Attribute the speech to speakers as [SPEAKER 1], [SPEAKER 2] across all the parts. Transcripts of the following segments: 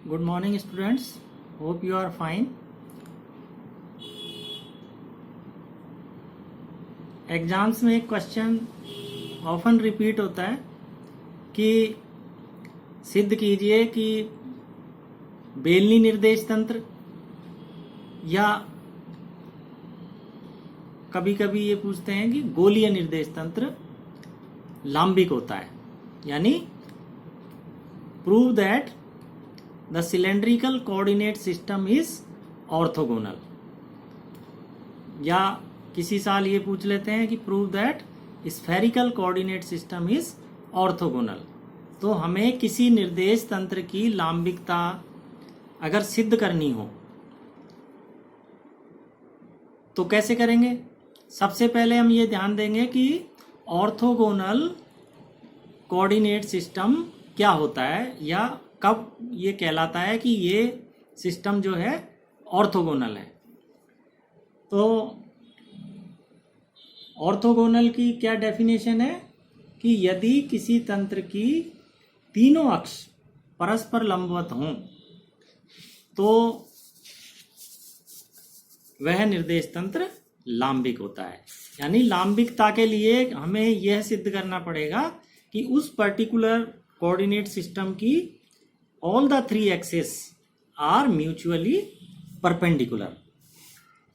[SPEAKER 1] Good morning students, hope you are fine. Exams में एक question often repeat होता है कि सिद्ध कीजिए कि बेलनी निर्देश तंत्र या कभी कभी ये पूछते हैं कि गोलीय निर्देश तंत्र लांबिक होता है, यानी prove that the cylindrical coordinate system is orthogonal. या किसी साल ये पूछ लेते हैं कि prove that spherical coordinate system is orthogonal. तो हमें किसी निर्देश तंत्र की लांबिकता अगर सिद्ध करनी हो तो कैसे करेंगे? सबसे पहले हम ये ध्यान देंगे कि ऑर्थोगोनल कोऑर्डिनेट सिस्टम क्या होता है या कब ये कहलाता है कि ये सिस्टम जो है ऑर्थोगोनल है। तो ऑर्थोगोनल की क्या डेफिनेशन है कि यदि किसी तंत्र की तीनों अक्ष परस्पर लंबवत हों तो वह निर्देश तंत्र लांबिक होता है। यानी लांबिकता के लिए हमें यह सिद्ध करना पड़ेगा कि उस पर्टिकुलर कोऑर्डिनेट सिस्टम की all the three axis are mutually perpendicular.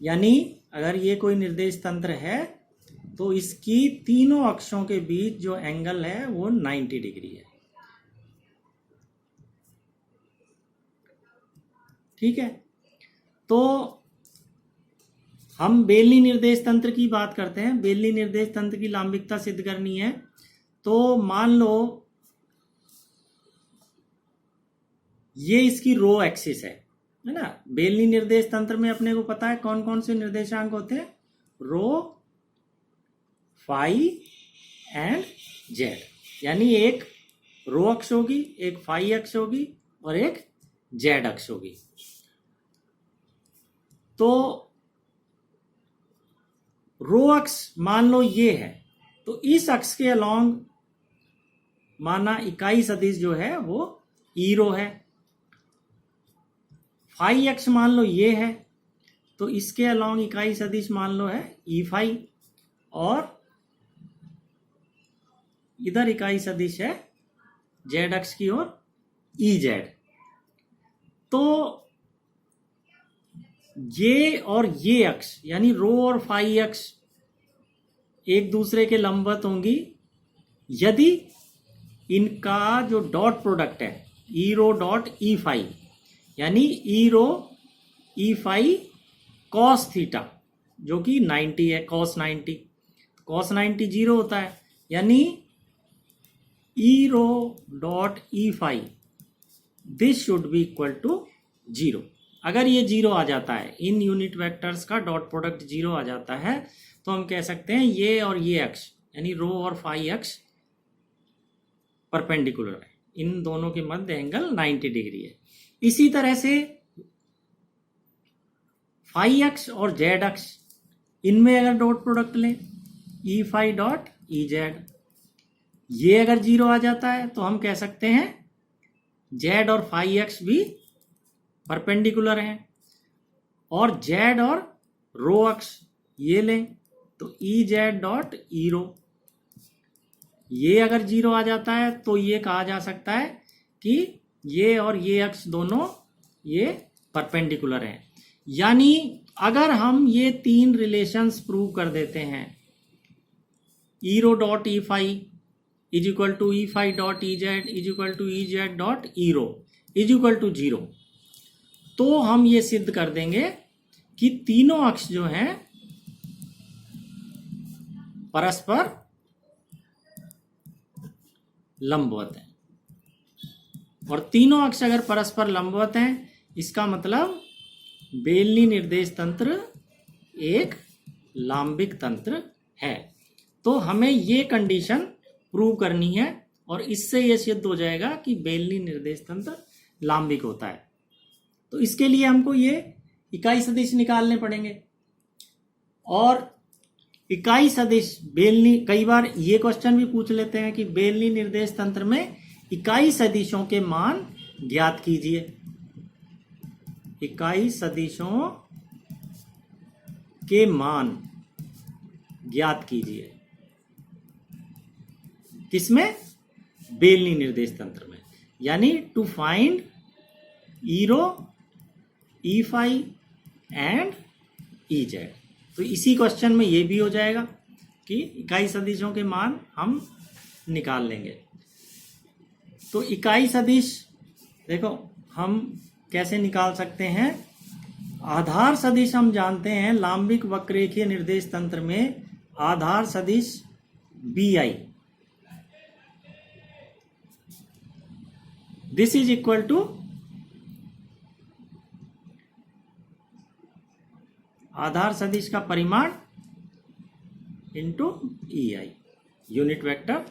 [SPEAKER 1] यानी अगर ये कोई निर्देश तंत्र है तो इसकी तीनों अक्षों के बीच जो एंगल है वो 90 डिग्री है। ठीक है, तो हम बेलनी निर्देश तंत्र की बात करते हैं। बेलनी निर्देश तंत्र की लांबिकता सिद्ध करनी है तो मान लो ये इसकी रो एक्सिस है ना। बेलनी निर्देश तंत्र में अपने को पता है कौन कौन से निर्देशांक होते हैं, रो, फाई एंड जेड। यानी एक रो अक्ष होगी, एक फाई अक्ष होगी और एक जेड अक्ष होगी। तो रो अक्ष मान लो ये है तो इस अक्ष के अलोंग माना इकाई सदिश जो है वो ई रो है। फाई अक्ष मान लो ये है तो इसके अलोंग इकाई सदिश मान लो है ई फाई, और इधर इकाई सदिश है जेड अक्ष की ओर ई जेड। तो ये और ये अक्ष यानी रो और फाई अक्ष एक दूसरे के लंबवत होंगी यदि इनका जो डॉट प्रोडक्ट है ई रो डॉट ई फाई, यानी e rho E phi cos theta जो कि 90 है, कॉस 90 जीरो होता है। यानी e rho dot E phi this should be equal to zero. अगर ये जीरो आ जाता है, इन यूनिट वेक्टर्स का डॉट प्रोडक्ट जीरो आ जाता है तो हम कह सकते हैं ये और ये अक्ष यानी रो और फाई अक्ष परपेंडिकुलर है, इन दोनों के मध्य एंगल 90 डिग्री है। इसी तरह से फाई अक्ष और जेड अक्ष इनमें अगर डॉट प्रोडक्ट लें ई फाई डॉट ई जेड, ये अगर जीरो आ जाता है तो हम कह सकते हैं जेड और फाई अक्ष भी परपेंडिकुलर हैं। और जेड और रो अक्ष ये लें तो ई जेड डॉट ई रो, ये अगर जीरो आ जाता है तो ये कहा जा सकता है कि ये और ये अक्ष दोनों ये परपेंडिकुलर हैं। यानी अगर हम ये तीन रिलेशंस प्रूव कर देते हैं, e rho dot E phi is equal to E phi dot E Z is equal to E Z dot E rho is equal to zero, तो हम ये सिद्ध कर देंगे कि तीनों अक्ष जो हैं परस्पर लंबवत हैं। और तीनों अक्ष अगर परस्पर लंबवत हैं इसका मतलब बेलनी निर्देश तंत्र एक लांबिक तंत्र है। तो हमें ये कंडीशन प्रूव करनी है और इससे यह सिद्ध हो जाएगा कि बेलनी निर्देश तंत्र लांबिक होता है। तो इसके लिए हमको ये इकाई सदिश निकालने पड़ेंगे। और इकाई सदिश बेलनी, कई बार ये क्वेश्चन भी पूछ लेते हैं कि बेलनी निर्देश तंत्र में इकाई सदिशों के मान ज्ञात कीजिए। इकाई सदिशों के मान ज्ञात कीजिए। किसमें? बेलनी निर्देश तंत्र में। यानी to find E rho, E phi and E Z. तो इसी क्वेश्चन में ये भी हो जाएगा कि इकाई सदिशों के मान हम निकाल लेंगे। तो इकाई सदिश देखो हम कैसे निकाल सकते हैं। आधार सदिश हम जानते हैं, लांबिक वक्ररेखीय निर्देश तंत्र में आधार सदिश b i, this is equal to आधार सदिश का परिमाण into e i, unit vector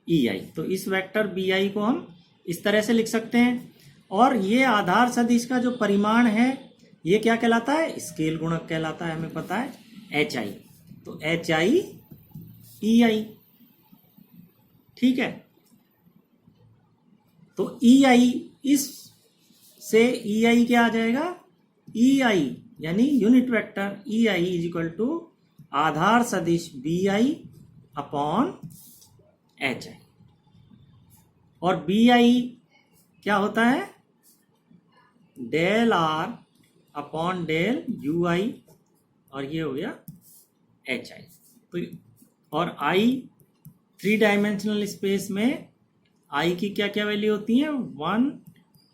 [SPEAKER 1] e i. तो इस वेक्टर बी आई को हम इस तरह से लिख सकते हैं। और ये आधार सदिश का जो परिमाण है ये क्या कहलाता है? स्केल गुणक कहलाता है, हमें पता है, एच आई। तो एच आई ई आई, ठीक है। तो ई आई, इस से ई आई क्या आ जाएगा? ई आई यानी unit vector e i is equal to आधार सदिश b i upon h i. और बी आई क्या होता है? Del are upon del u i, और ये हो गया एच आई। तो और आई 3 डायमेंशनल स्पेस में आई की क्या क्या वैल्यू होती है? 1,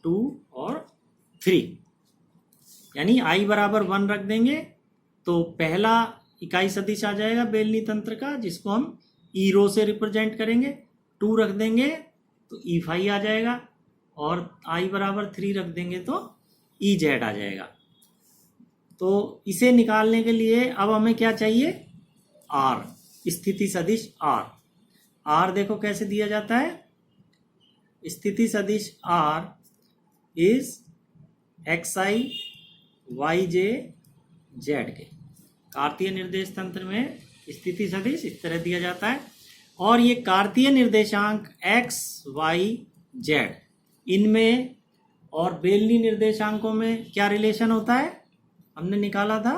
[SPEAKER 1] 2 और 3। यानी आई बराबर 1 रख देंगे तो पहला इकाई सदिश आ जाएगा बेलनी तंत्र का, जिसको हम ई रो से रिप्रेजेंट करेंगे। 2 रख देंगे तो ई फाई आ जाएगा, और आई बराबर 3 रख देंगे तो ई जेड आ जाएगा। तो इसे निकालने के लिए अब हमें क्या चाहिए? आर, स्थिति सदिश आर। आर देखो कैसे दिया जाता है। स्थिति सदिश R is X I Y J Z के। कार्तीय निर्देश तंत्र में स्थिति सदिश इस तरह दिया जाता है। और ये कार्तीय निर्देशांक एक्स वाई जेड, इनमें और बेलनी निर्देशांकों में क्या रिलेशन होता है? हमने निकाला था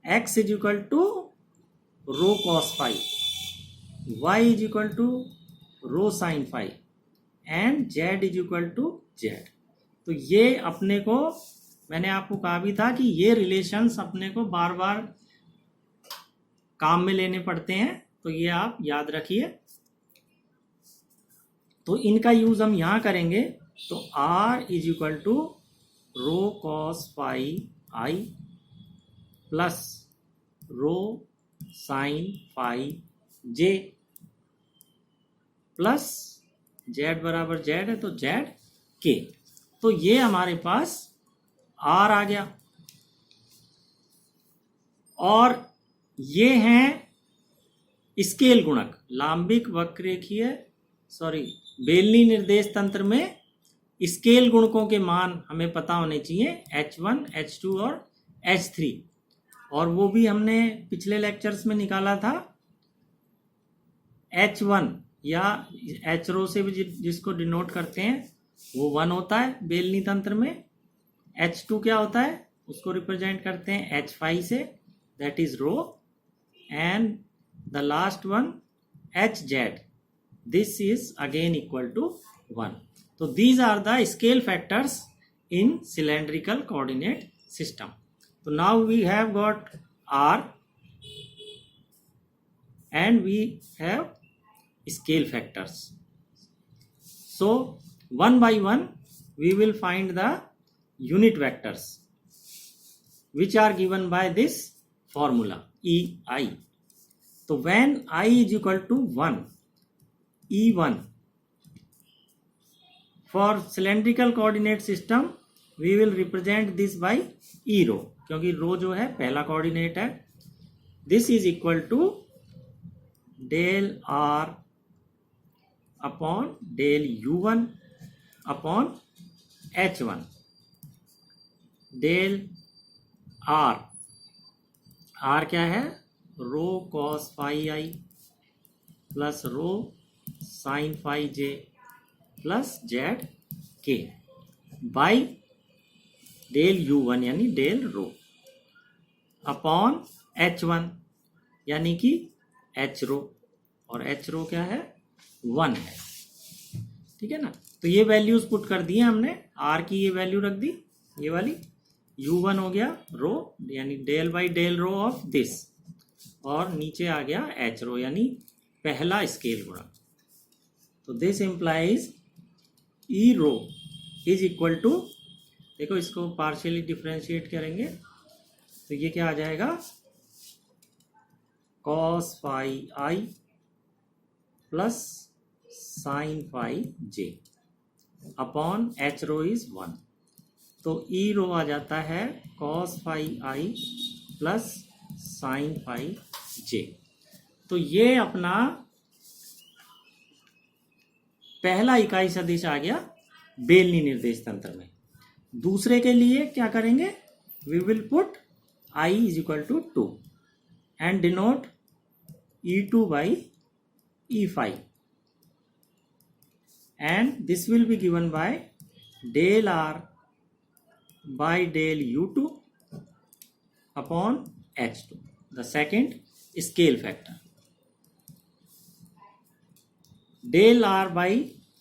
[SPEAKER 1] x is equal to rho cos phi, y is equal to rho sine phi and z is equal to Z. तो ये अपने को, मैंने आपको कहा भी था कि ये रिलेशंस अपने को बार बार काम में लेने पड़ते हैं, तो ये आप याद रखिए। तो इनका यूज हम यहां करेंगे। तो r is equal to rho cos phi I plus rho sine phi J plus Z बराबर जेड है तो जेड के। तो ये हमारे पास आर आ गया। और ये हैं स्केल गुणक, लांबिक वक्ररेखीय बेलनी निर्देश तंत्र में स्केल गुणकों के मान हमें पता होने चाहिए, H1, H2 और H3। और वो भी हमने पिछले लेक्चर्स में निकाला था। H1 या H रो से भी जिसको डिनोट करते हैं वो 1 होता है बेलनी तंत्र में। H2 क्या होता है? उसको रिप्रेजेंट करते हैं H5 से, that is rho. And the last one HZ, this is again equal to 1. So these are the scale factors in cylindrical coordinate system. So now we have got R and we have scale factors. So one by one we will find the unit vectors which are given by this formula EI. So when I is equal to 1, E1, for cylindrical coordinate system we will represent this by E rho, क्योंकि rho जो है पहला coordinate है। This is equal to del are upon del U1 upon H1 del R. R क्या है? Rho cos phi आई plus rho sine phi J plus Z के by del U1 यानी del rho upon H1 यानी कि H रो, और H रो क्या है 1 है, ठीक है ना। तो ये वैल्यूज पुट कर दिए हमने, R की ये वैल्यू रख दी, ये वाली U1 हो गया रो यानी del by del rho of this, और नीचे आ गया H रो यानी पहला स्केल गुणा। तो this implies E rho is equal to, देखो इसको पार्शियली डिफरेंशिएट करेंगे तो ये क्या आ जाएगा cos phi I plus sin phi j upon H rho is 1। तो E रो आ जाता है cos phi I plus sin phi j। तो ये अपना पहला इकाई सदिश आ गया बेलनी निर्देश तंत्र में। दूसरे के लिए क्या करेंगे, we will put I is equal to 2 and denote E2 by E5 and this will be given by del R by del U2 upon H2, the second scale factor. Del R by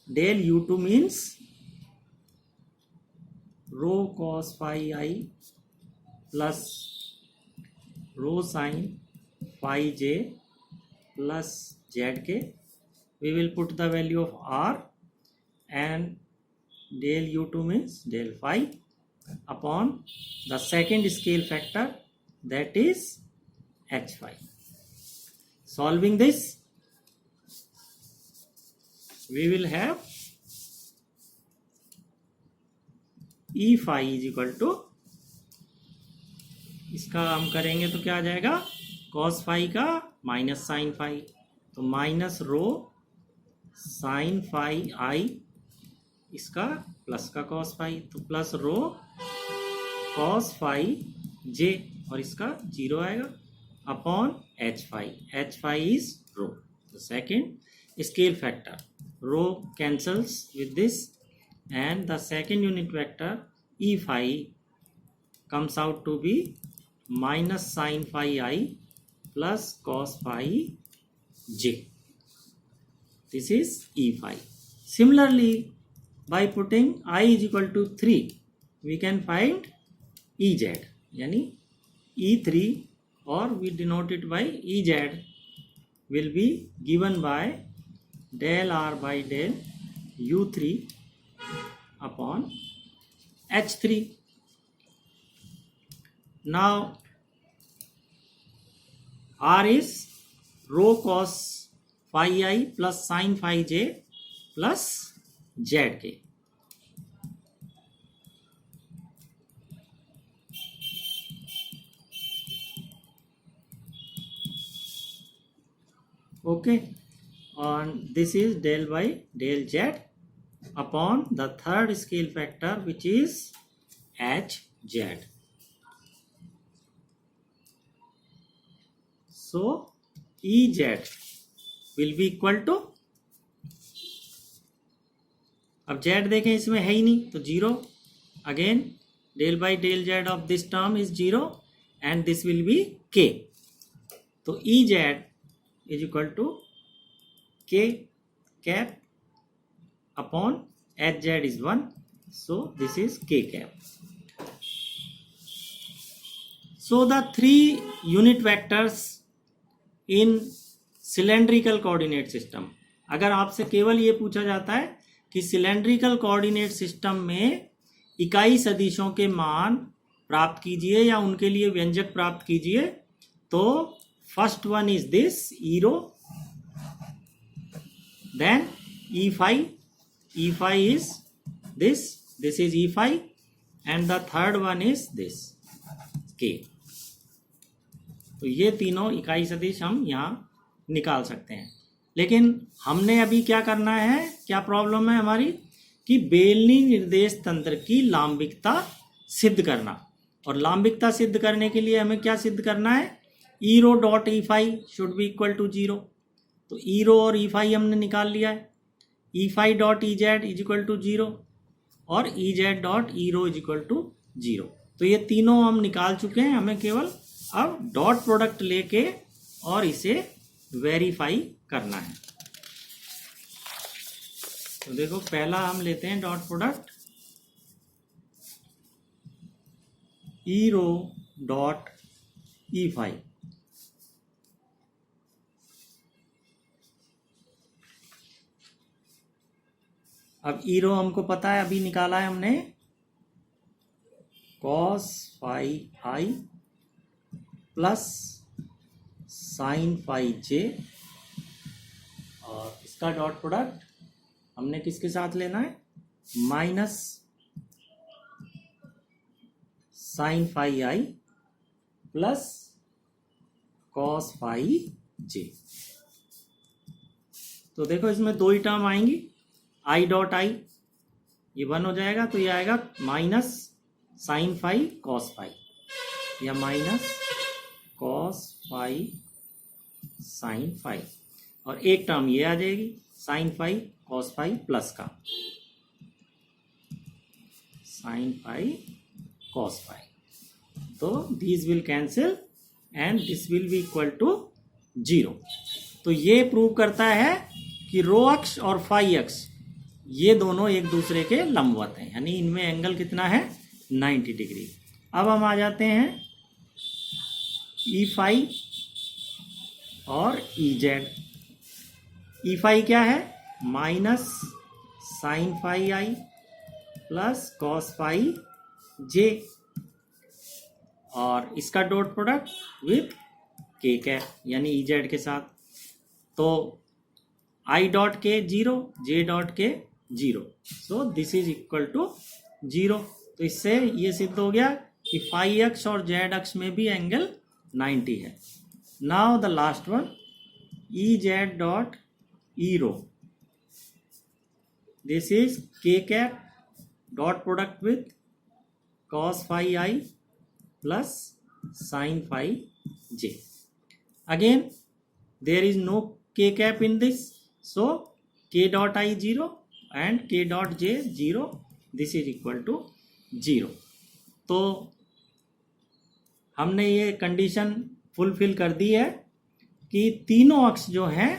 [SPEAKER 1] del U2 means rho cos phi I plus rho sin phi j plus zk. We will put the value of R and del U2 means del phi upon the second scale factor, that is H phi. Solving this, we will have E phi is equal to, इसका हम करेंगे तो क्या आ जाएगा cos phi का minus sine phi, तो minus rho sine phi I इसका plus का cos phi, तो plus rho cos phi j और इसका 0 आएगा upon H phi. H phi is rho, the second scale factor. Rho cancels with this and the second unit vector E phi comes out to be minus sin phi I plus cos phi j. This is E phi. Similarly, by putting I is equal to 3, we can find Ez यानी E3, or we denote it by Ez will be given by del R by del U3 upon H3. Now R is rho cos phi I plus sin phi j plus zk. Okay, and this is del by del z upon the third scale factor, which is Hz. So Ez will be equal to, अब z देखें इसमें है ही नहीं तो 0, again del by del z of this term is 0 and this will be k. तो Ez is equal to k cap upon Hz is 1, so this is k cap. So the three unit vectors in cylindrical coordinate system, अगर आपसे केवल ये पूछा जाता है कि cylindrical coordinate system में इकाई सदिशों के मान प्राप्त कीजिए या उनके लिए व्यंजक प्राप्त कीजिए, तो first one is this E rho, then E phi is this is E phi, and the third one is this K. तो ये तीनों इकाई सदिश हम यहाँ निकाल सकते हैं. लेकिन हमने अभी क्या करना है, क्या प्रॉब्लम है हमारी, कि बेलनी निर्देश तंत्र की लांबिकता सिद्ध करना. और लांबिकता सिद्ध करने के लिए हमें क्या सिद्ध करना है, e rho dot E phi should be equal to 0. तो ई रो और ई फाई हमने निकाल लिया है. E phi dot E Z is equal to 0 और e Z dot E rho is equal to zero. तो ये तीनों हम निकाल चुके हैं, हमें केवल अब डॉट प्रोडक्ट लेके और इसे वेरीफाई करना है। तो देखो पहला हम लेते हैं डॉट प्रोडक्ट ई रो डॉट ई फाई। अब ई रो हमको पता है, अभी निकाला है हमने, कॉस फाई आई प्लस साइन फाई जे, और इसका डॉट प्रोडक्ट हमने किसके साथ लेना है, माइनस साइन फाई आई प्लस कॉस फाई जे। तो देखो इसमें दो ही टर्म आएंगी, आई डॉट आई ये 1 हो जाएगा, तो ये आएगा minus sine phi cos phi, या minus cos phi sine phi, और एक टर्म ये आ जाएगी sine phi cos phi plus का साइन फाई कॉस फाई। तो these will cancel and this will be equal to 0। तो ये प्रूव करता है कि रो अक्ष और फाई अक्ष ये दोनों एक दूसरे के लंबवत हैं, यानी इनमें एंगल कितना है, 90 डिग्री। अब हम आ जाते हैं ई फाई और ई जेड। ई फाई क्या है, माइनस साइन फाई आई प्लस कॉस फाई जे, और इसका डॉट प्रोडक्ट विथ के कैप यानी ई जेड के साथ। तो I dot K 0, J dot K 0, so this is equal to 0। तो इससे ये सिद्ध हो गया कि फाई अक्ष और जेड अक्ष में भी एंगल 90 है। Now the last one, e Z dot E rho, this is k cap dot product with cos phi I plus sine phi j. Again there is no k cap in this, so k dot I 0 and k dot j 0, this is equal to 0। तो हमने ये condition fulfil कर दी है कि तीनों अक्ष जो हैं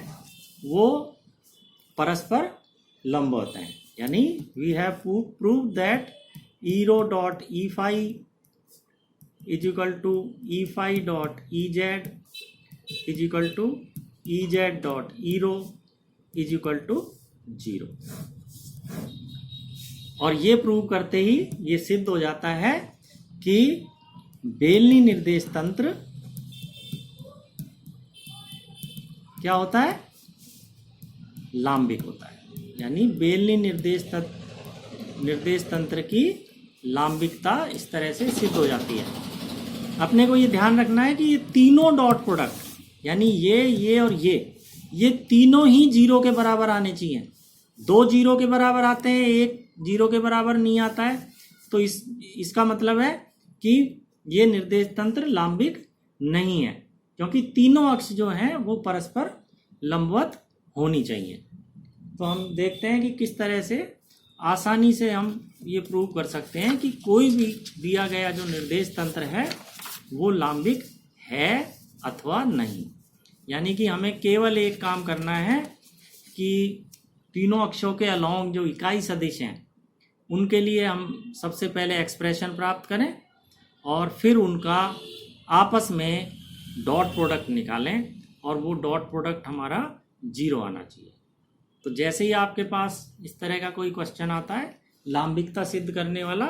[SPEAKER 1] वो परस्पर लंबवत हैं, यानी we have prove that E rho dot E phi is equal to E phi dot E Z is equal to E Z dot E rho is equal to 0। और ये प्रूव करते ही ये सिद्ध हो जाता है कि बेलनी निर्देश तंत्र क्या होता है, लांबिक होता है, यानी बेलनी निर्देश तंत्र की लांबिकता इस तरह से सिद्ध हो जाती है। अपने को ये ध्यान रखना है कि ये तीनों डॉट प्रोडक्ट यानी ये और ये तीनों ही 0 के बराबर आने चाहिए। 2 0 के बराबर आते हैं, 1 0 के बराबर नहीं आता है, तो इसका मतलब है कि ये निर्देश तंत्र लांबिक नहीं है, क्योंकि तीनों अक्ष जो हैं वो परस्पर लंबवत होनी चाहिए। तो हम देखते हैं कि किस तरह से आसानी से हम ये प्रूव कर सकते हैं कि कोई भी दिया गया जो निर्देश तंत्र है वो लांबिक है अथवा नहीं। यानी कि हमें केवल एक काम करना है कि तीनों अक्षों के अलोंग जो इकाई सदिश हैं उनके लिए हम सबसे पहले एक्सप्रेशन प्राप्त करें और फिर उनका आपस में डॉट प्रोडक्ट निकालें, और वो डॉट प्रोडक्ट हमारा 0 आना चाहिए। तो जैसे ही आपके पास इस तरह का कोई क्वेश्चन आता है लांबिकता सिद्ध करने वाला,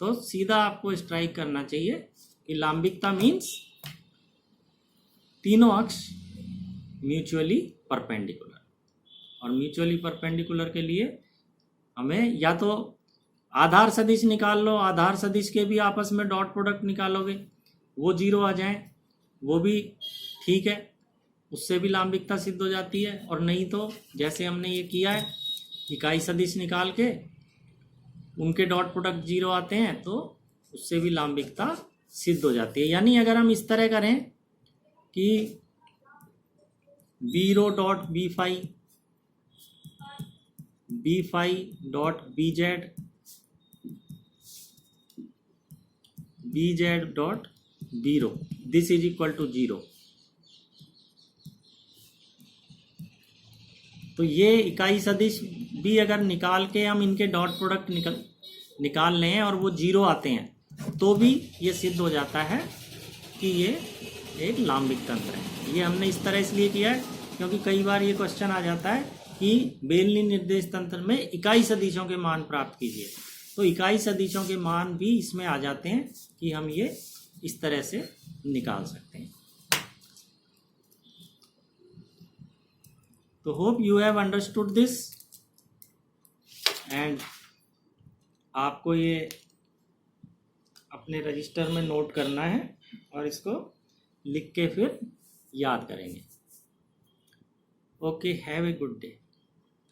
[SPEAKER 1] तो सीधा आपको स्ट्राइक करना चाहिए कि लांबिकता मीन्स तीनों अक्ष म्यूचुअली परपेंडिकुलर। और म्यूचुअली परपेंडिकुलर के लिए हमें या तो आधार सदिश निकाल लो, आधार सदिश के भी आपस में डॉट प्रोडक्ट निकालोगे वो 0 आ जाए, वो भी ठीक है, उससे भी लांबिकता सिद्ध हो जाती है। और नहीं तो जैसे हमने ये किया है इकाई सदिश निकाल के उनके डॉट प्रोडक्ट 0 आते हैं, तो उससे भी लांबिकता सिद्ध हो जाती है। यानी अगर हम इस तरह करें कि B rho dot B phi dot B Z B Z dot zero, this is equal to zero. तो ये इकाई सदिश भी अगर निकाल के हम इनके डॉट प्रोडक्ट निकाल लें और वो जीरो आते हैं तो भी ये सिद्ध हो जाता है कि ये एक लांबिक तंत्र है। ये हमने इस तरह इसलिए किया है क्योंकि कई बार ये क्वेश्चन आ जाता है कि बेलनी निर्देश तंत्र में इकाई सदिशों के मान प्राप्त कीजिए, तो इकाई सदिशों के मान भी इसमें आ जाते हैं कि हम ये इस तरह से निकाल सकते हैं। तो hope you have understood this and आपको ये अपने रजिस्टर में नोट करना है और इसको लिख के फिर याद करेंगे। Okay, have a good day.